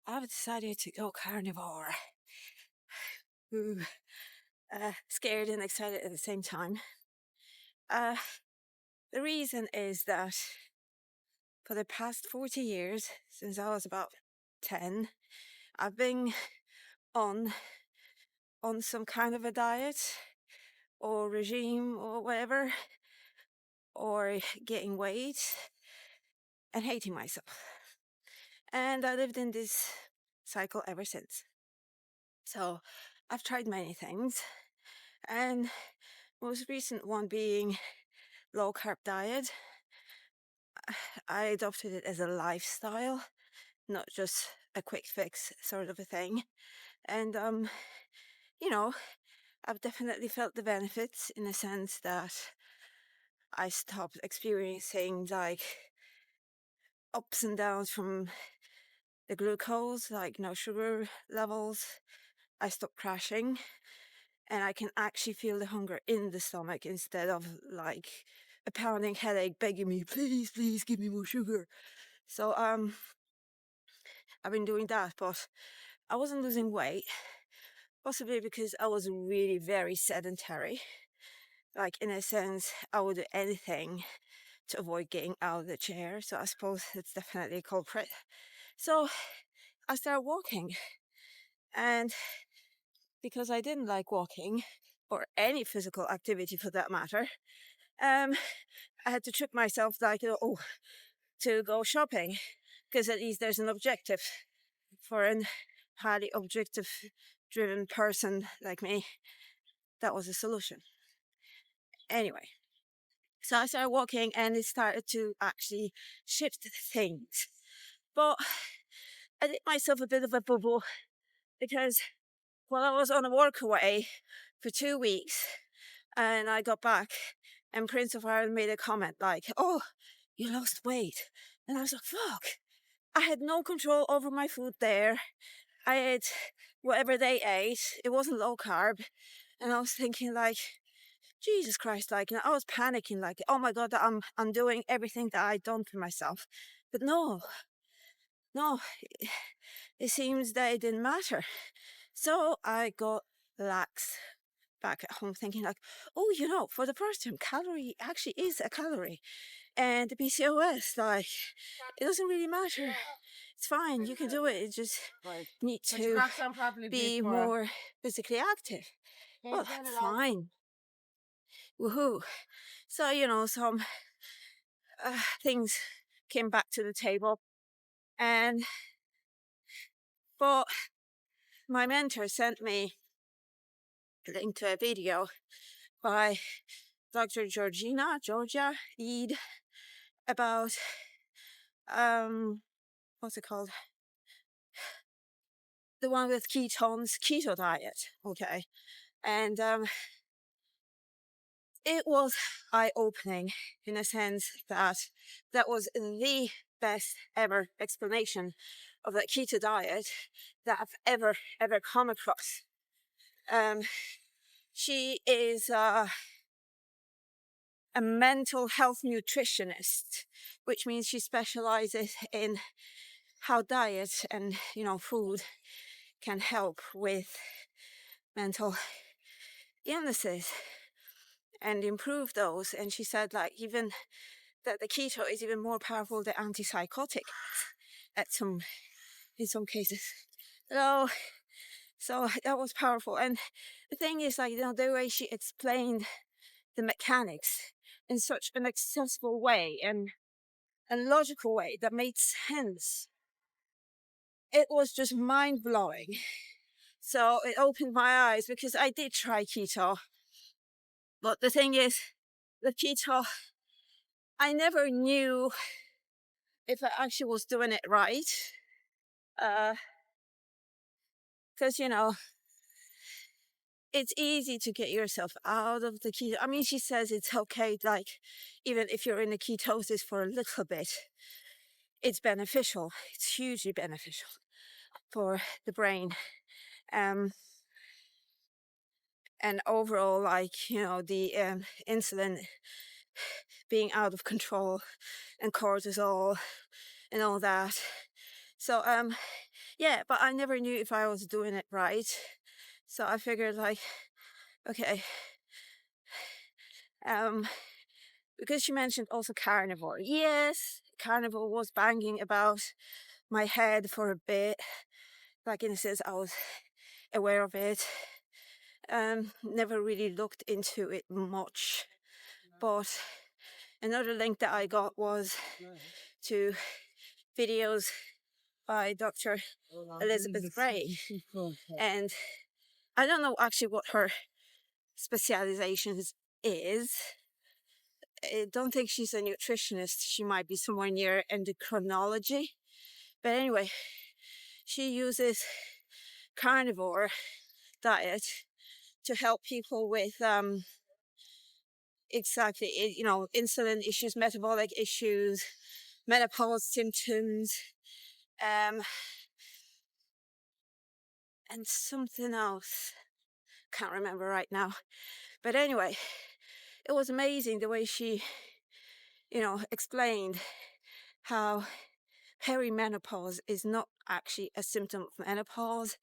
I've decided to go carnivore. Ooh, scared and excited at the same time. The reason is that for the past 40 years, since I was about 10, I've been on some kind of a diet or regime or whatever, or getting weight and hating myself. And I lived in this cycle ever since. So I've tried many things, and most recent one being low carb diet. I adopted it as a lifestyle, not just a quick fix sort of a thing. And I've definitely felt the benefits in the sense that I stopped experiencing like ups and downs from the glucose, like no sugar levels. I stopped crashing, and I can actually feel the hunger in the stomach instead of like a pounding headache begging me, please, please give me more sugar. So I've been doing that, but I wasn't losing weight, possibly because I was really very sedentary. Like, in a sense, I would do anything to avoid getting out of the chair. So I suppose it's definitely a culprit. So I started walking, and because I didn't like walking or any physical activity for that matter, I had to trick myself like, to go shopping, because at least there's an objective. For an highly objective driven person like me, that was a solution. Anyway, so I started walking, and it started to actually shift things. But I did myself a bit of a bubble, because while I was on a workaway for 2 weeks, and I got back, and Prince of Ireland made a comment like, "Oh, you lost weight." And I was like, fuck. I had no control over my food there. I ate whatever they ate. It wasn't low carb. And I was thinking like, Jesus Christ, like, I was panicking like, oh my God, I'm doing everything that I'd done for myself. But no, it seems that it didn't matter. So I got lax back at home, thinking like, oh, for the first time, calorie actually is a calorie. And the PCOS, like, it doesn't really matter. It's fine, you can do it. You just need to be more physically active. Well, fine. Woohoo. So, some things came back to the table. But my mentor sent me a link to a video by Dr. Georgia Ede about, what's it called? The one with ketones, keto diet. Okay. And it was eye-opening in a sense that was the best ever explanation of that keto diet that I've ever come across. She is a mental health nutritionist, which means she specializes in how diet and food can help with mental illnesses and improve those. And she said like even that the keto is even more powerful than antipsychotic in some cases. So that was powerful. And the thing is like, the way she explained the mechanics in such an accessible way and logical way that made sense, it was just mind-blowing. So it opened my eyes, because I did try keto, but the thing is, the keto, I never knew if I actually was doing it right, because it's easy to get yourself out of the keto. I mean, she says it's okay, like, even if you're in the ketosis for a little bit, it's beneficial. It's hugely beneficial for the brain. And overall, like, the insulin being out of control and cortisol and all that. So, yeah, but I never knew if I was doing it right. So I figured like, okay, because she mentioned also carnivore. Yes, carnivore was banging about my head for a bit. Like in a sense, I was aware of it. Never really looked into it much. But another link that I got was to videos by Dr. Elizabeth Gray. And I don't know actually what her specialization is. I don't think she's a nutritionist. She might be somewhere near endocrinology. But anyway, she uses carnivore diet to help people with exactly, you know, insulin issues, metabolic issues, menopause symptoms, and something else. Can't remember right now. But anyway, it was amazing the way she, you know, explained how perimenopause is not actually a symptom of menopause,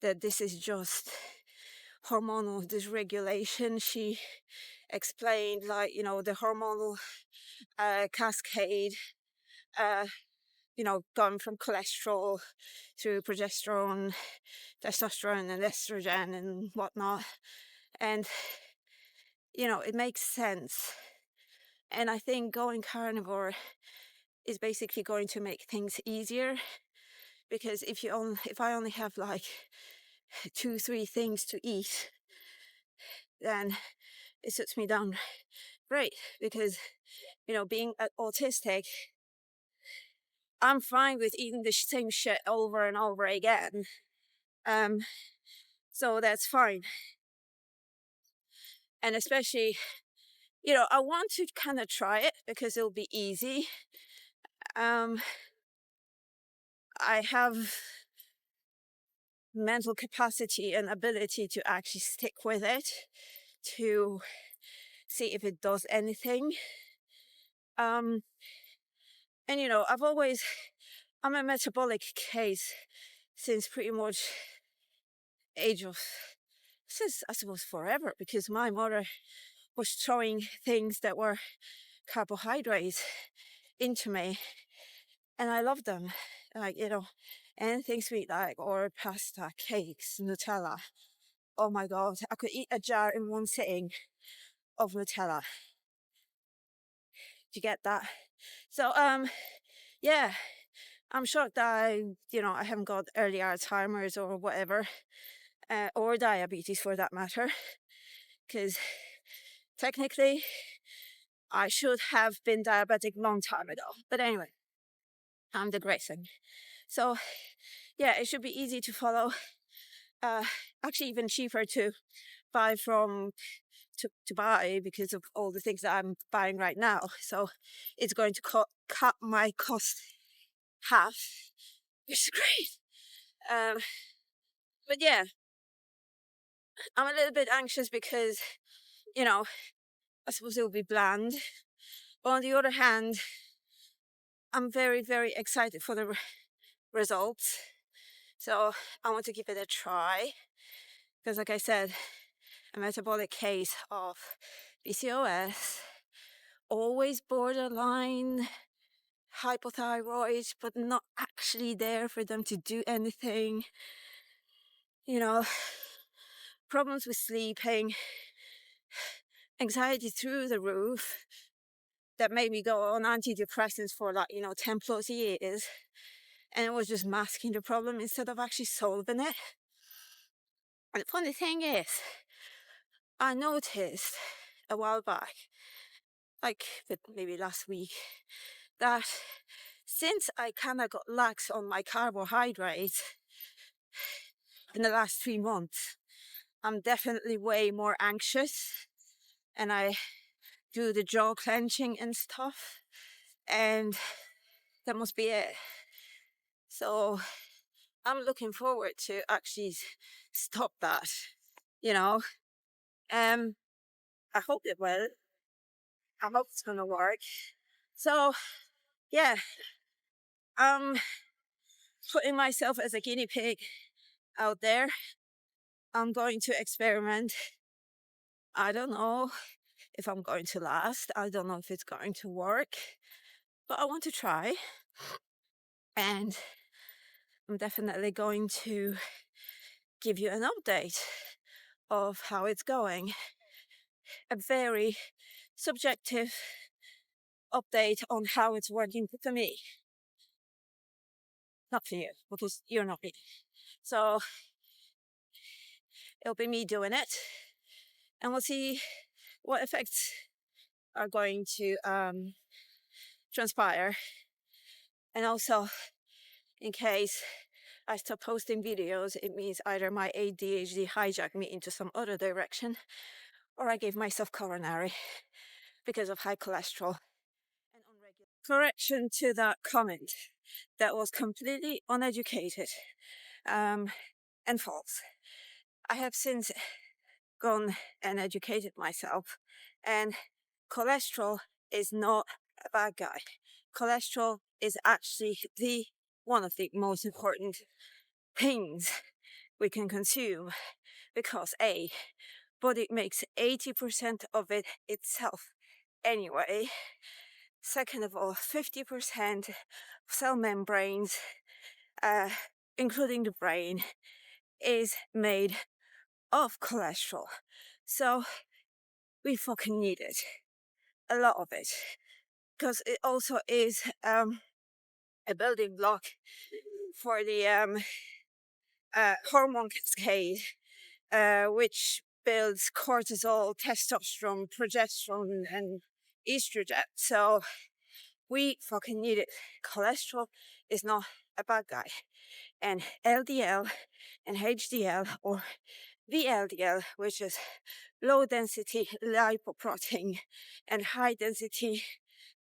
that this is just hormonal dysregulation. She explained, like, you know, the hormonal cascade, you know, going from cholesterol through progesterone, testosterone, and estrogen and whatnot. And, you know, it makes sense. And I think going carnivore is basically going to make things easier, because if I only have like 2-3 things to eat, then it suits me down great. Because, you know, being autistic, I'm fine with eating the same shit over and over again. So that's fine. And especially, you know, I want to kind of try it because it'll be easy. I have mental capacity and ability to actually stick with it, to see if it does anything. And you know, I'm a metabolic case since pretty much age of, since I suppose forever, because my mother was throwing things that were carbohydrates into me, and I loved them. Like, you know, anything sweet, like, or pasta, cakes, Nutella. Oh my God, I could eat a jar in one sitting of Nutella. Do you get that? So, yeah, I'm shocked that I haven't got early Alzheimer's or whatever, or diabetes for that matter, because technically I should have been diabetic long time ago. But anyway, I'm digressing. So yeah, it should be easy to follow. Actually even cheaper to buy to buy, because of all the things that I'm buying right now. So it's going to cut my cost half, which is great. But yeah, I'm a little bit anxious because, you know, I suppose it will be bland. But on the other hand, I'm very, very excited for the results. So I want to give it a try. Because like I said, a metabolic case of PCOS, always borderline hypothyroid, but not actually there for them to do anything. You know, problems with sleeping, anxiety through the roof, that made me go on antidepressants for like, 10 plus years. And it was just masking the problem instead of actually solving it. And the funny thing is, I noticed a while back, like maybe last week, that since I kind of got lax on my carbohydrates in the last 3 months, I'm definitely way more anxious, and I do the jaw clenching and stuff, and that must be it. So I'm looking forward to actually stop that, you know. I hope it will. I hope it's gonna work. So yeah, putting myself as a guinea pig out there. I'm going to experiment. I don't know if I'm going to last. I don't know if it's going to work, but I want to try. And I'm definitely going to give you an update of how it's going. A very subjective update on how it's working for me. Not for you, because you're not me. So it'll be me doing it. And we'll see what effects are going to transpire. And also, in case I stop posting videos, it means either my ADHD hijacked me into some other direction, or I gave myself coronary because of high cholesterol. And correction to that comment, that was completely uneducated and false. I have since gone and educated myself, and cholesterol is not a bad guy. Cholesterol is actually one of the most important things we can consume, because body makes 80% of it itself anyway. Second of all, 50% cell membranes, including the brain, is made of cholesterol. So we fucking need it, a lot of it, because it also is a building block for the hormone cascade, which builds cortisol, testosterone, progesterone, and estrogen. So we fucking need it. Cholesterol is not a bad guy. And LDL and HDL, or VLDL, which is low density lipoprotein, and high density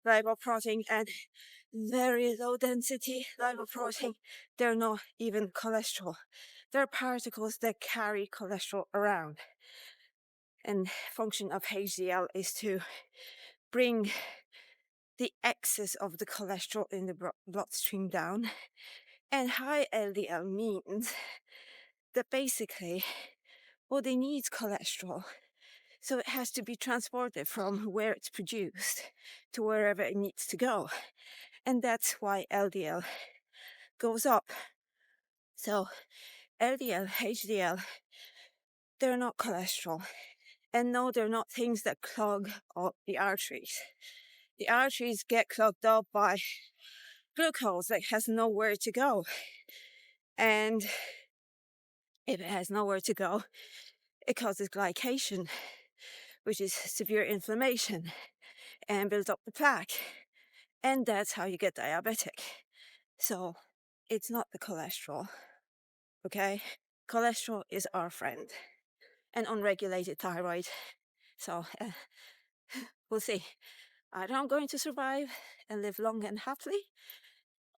lipoprotein, and very low density lipoprotein, they're not even cholesterol. They're particles that carry cholesterol around. And function of HDL is to bring the excess of the cholesterol in the bloodstream down. And high LDL means that basically body needs cholesterol, so it has to be transported from where it's produced to wherever it needs to go. And that's why LDL goes up. So LDL, HDL, they're not cholesterol. And no, they're not things that clog up the arteries. The arteries get clogged up by glucose that has nowhere to go. And if it has nowhere to go, it causes glycation, which is severe inflammation, and builds up the plaque. And that's how you get diabetic. So it's not the cholesterol, okay? Cholesterol is our friend, and unregulated thyroid. So we'll see. Either I'm going to survive and live long and happily,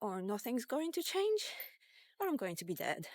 or nothing's going to change, or I'm going to be dead.